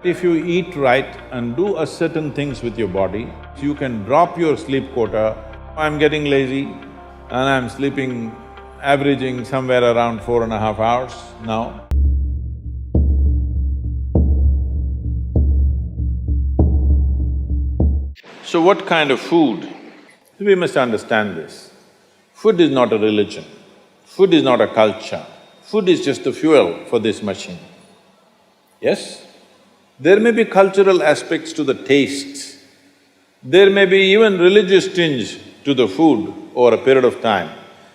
If you eat right and do a certain things with your body, you can drop your sleep quota. I'm getting lazy and I'm sleeping, averaging somewhere around 4.5 hours now. So what kind of food? We must understand this. Food is not a religion, food is not a culture, food is just the fuel for this machine. Yes? There may be cultural aspects to the tastes, there may be even religious tinge to the food over a period of time,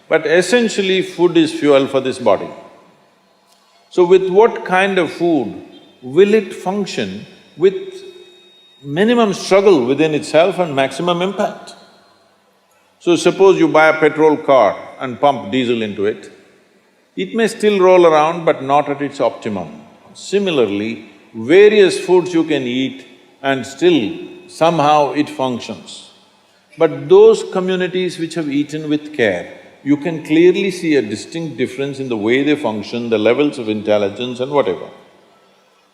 but essentially food is fuel for this body. So with what kind of food will it function with minimum struggle within itself and maximum impact? So suppose you buy a petrol car and pump diesel into it, it may still roll around but not at its optimum. Similarly, various foods you can eat and still somehow it functions. But those communities which have eaten with care, you can clearly see a distinct difference in the way they function, the levels of intelligence and whatever.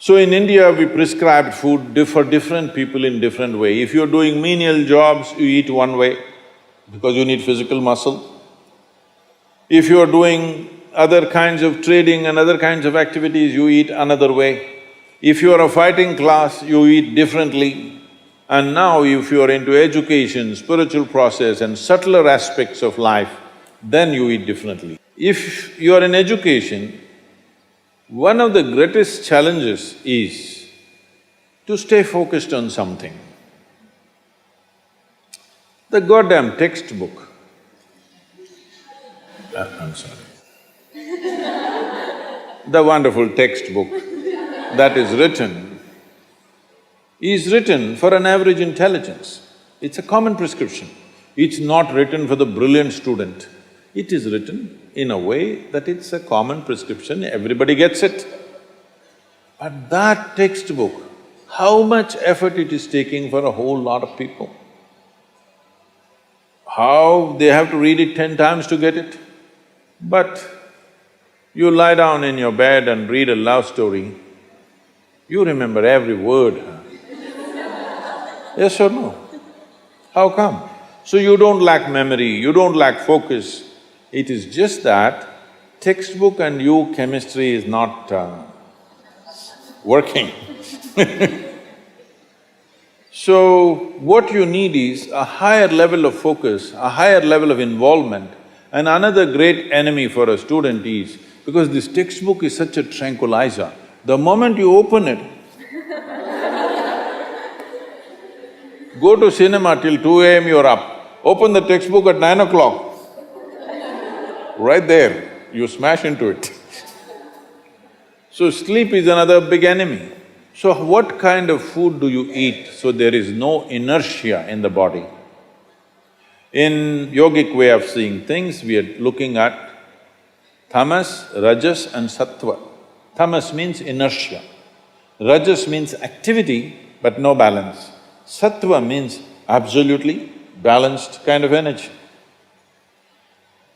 So in India, we prescribed food for different people in different way. If you're doing menial jobs, you eat one way because you need physical muscle. If you're doing other kinds of trading and other kinds of activities, you eat another way. If you're a fighting class, you eat differently. And now if you're into education, spiritual process and subtler aspects of life, then you eat differently. If you're in education, one of the greatest challenges is to stay focused on something. The goddamn textbook, I'm sorry. The wonderful textbook that is written for an average intelligence. It's a common prescription. It's not written for the brilliant student. It is written in a way that it's a common prescription, everybody gets it. But that textbook, how much effort it is taking for a whole lot of people? How they have to read it 10 times to get it? But you lie down in your bed and read a love story, you remember every word, huh? Yes or no? How come? So you don't lack memory, you don't lack focus. It is just that textbook and you chemistry is not working. So what you need is a higher level of focus, a higher level of involvement. And another great enemy for a student is, because this textbook is such a tranquilizer, the moment you open it, go to cinema till 2 a.m. you're up, open the textbook at 9 o'clock, right there, you smash into it. So sleep is another big enemy. So what kind of food do you eat so there is no inertia in the body? In yogic way of seeing things, we are looking at tamas, rajas and sattva. Tamas means inertia, rajas means activity but no balance, sattva means absolutely balanced kind of energy.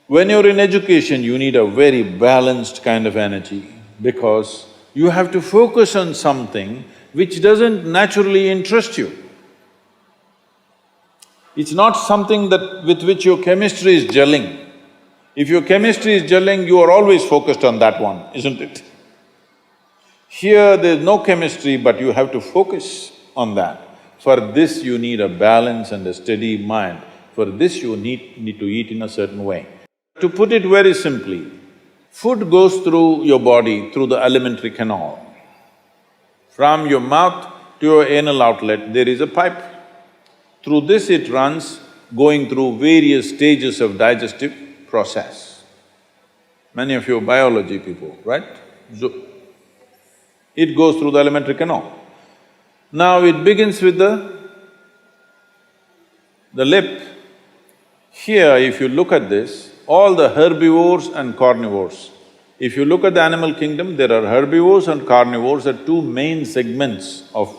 When you're in education, you need a very balanced kind of energy because you have to focus on something which doesn't naturally interest you. It's not something with which your chemistry is gelling. If your chemistry is gelling, you are always focused on that one, isn't it? Here there's no chemistry, but you have to focus on that. For this you need a balance and a steady mind. For this you need to eat in a certain way. To put it very simply, food goes through your body through the alimentary canal. From your mouth to your anal outlet, there is a pipe. Through this it runs, going through various stages of digestive process. Many of you are biology people, right? So, it goes through the alimentary canal. Now it begins with the lip. Here, if you look at this, all the herbivores and carnivores. If you look at the animal kingdom, there are herbivores and carnivores are two main segments of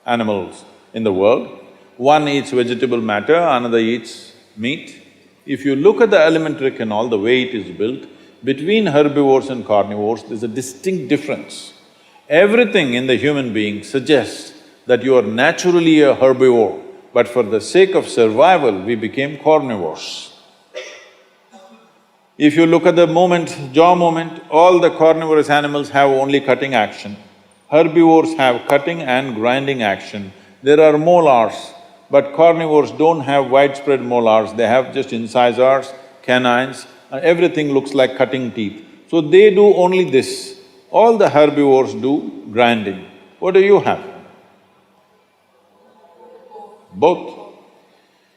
animals in the world. One eats vegetable matter, another eats meat. If you look at the alimentary canal, the way it is built, between herbivores and carnivores, there's a distinct difference. Everything in the human being suggests that you are naturally a herbivore, but for the sake of survival, we became carnivores. If you look at the jaw movement, all the carnivorous animals have only cutting action. Herbivores have cutting and grinding action. There are molars, but carnivores don't have widespread molars, they have just incisors, canines, and everything looks like cutting teeth. So they do only this. All the herbivores do grinding. What do you have? Both.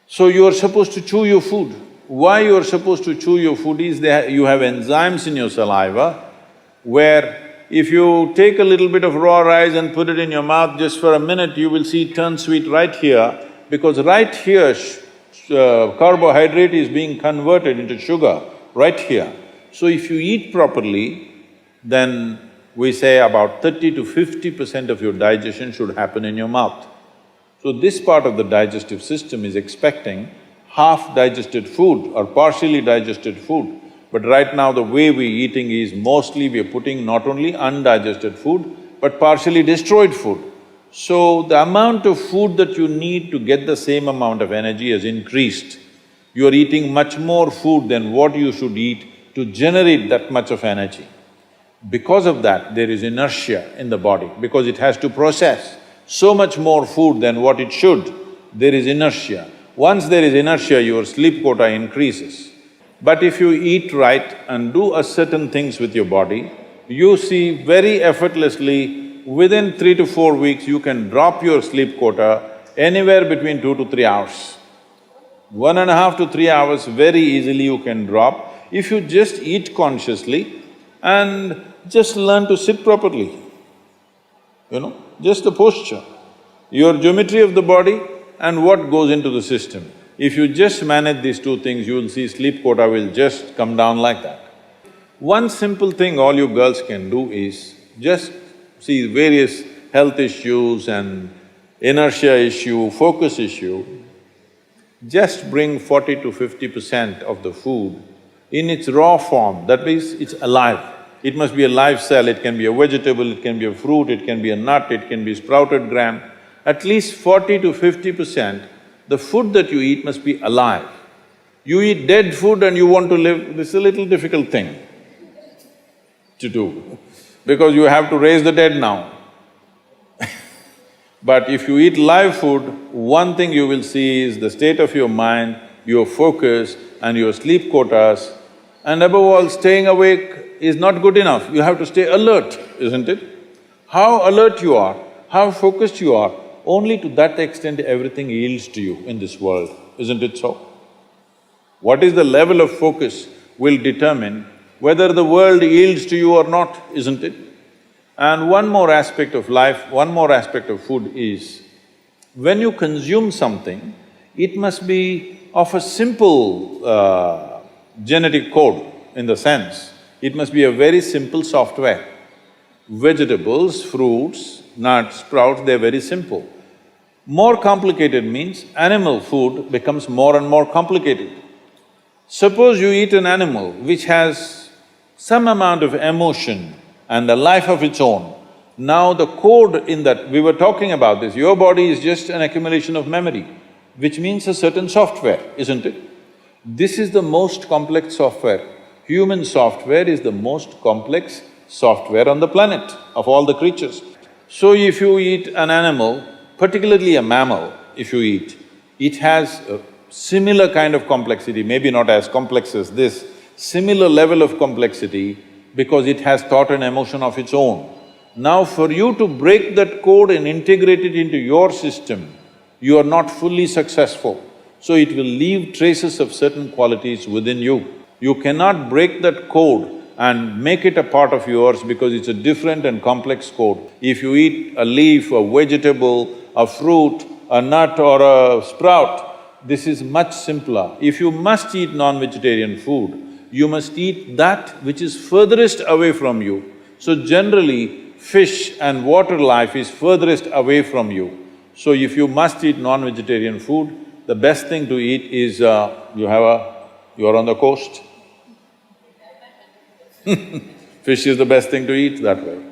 So you are supposed to chew your food. Why you are supposed to chew your food is you have enzymes in your saliva where if you take a little bit of raw rice and put it in your mouth just for a minute, you will see it turn sweet right here, because right here carbohydrate is being converted into sugar, right here. So if you eat properly, then we say about 30 to 50% of your digestion should happen in your mouth. So this part of the digestive system is expecting half-digested food or partially digested food. But right now the way we're eating is mostly we are putting not only undigested food, but partially destroyed food. So the amount of food that you need to get the same amount of energy has increased. You are eating much more food than what you should eat to generate that much of energy. Because of that, there is inertia in the body, because it has to process so much more food than what it should, there is inertia. Once there is inertia, your sleep quota increases. But if you eat right and do a certain things with your body, you see very effortlessly, within 3 to 4 weeks, you can drop your sleep quota anywhere between 2 to 3 hours. 1.5 to 3 hours very easily you can drop if you just eat consciously and just learn to sit properly, just the posture, your geometry of the body and what goes into the system. If you just manage these two things, you will see sleep quota will just come down like that. One simple thing all you girls can do is just see various health issues and inertia issue, focus issue, just bring 40 to 50% of the food in its raw form, that means it's alive. It must be a live cell, it can be a vegetable, it can be a fruit, it can be a nut, it can be sprouted gram. At least 40 to 50%, the food that you eat must be alive. You eat dead food and you want to live, this is a little difficult thing to do, because you have to raise the dead now. But if you eat live food, one thing you will see is the state of your mind, your focus and your sleep quotas, and above all, staying awake is not good enough, you have to stay alert, isn't it? How alert you are, how focused you are, only to that extent everything yields to you in this world, isn't it so? What is the level of focus will determine whether the world yields to you or not, isn't it? And one more aspect of life, one more aspect of food is, when you consume something, it must be of a simple genetic code in the sense, it must be a very simple software. Vegetables, fruits, nuts, sprouts, they're very simple. More complicated means animal food becomes more and more complicated. Suppose you eat an animal which has some amount of emotion and a life of its own. Now the code in that, we were talking about this, your body is just an accumulation of memory, which means a certain software, isn't it? This is the most complex software. Human software is the most complex software on the planet of all the creatures. So if you eat an animal, particularly a mammal, if you eat, it has a similar kind of complexity, maybe not as complex as this, similar level of complexity because it has thought and emotion of its own. Now for you to break that code and integrate it into your system, you are not fully successful. So it will leave traces of certain qualities within you. You cannot break that code and make it a part of yours because it's a different and complex code. If you eat a leaf, a vegetable, a fruit, a nut or a sprout, this is much simpler. If you must eat non-vegetarian food, you must eat that which is furthest away from you. So generally, fish and water life is furthest away from you. So if you must eat non-vegetarian food, the best thing to eat is you're on the coast. Fish is the best thing to eat that way.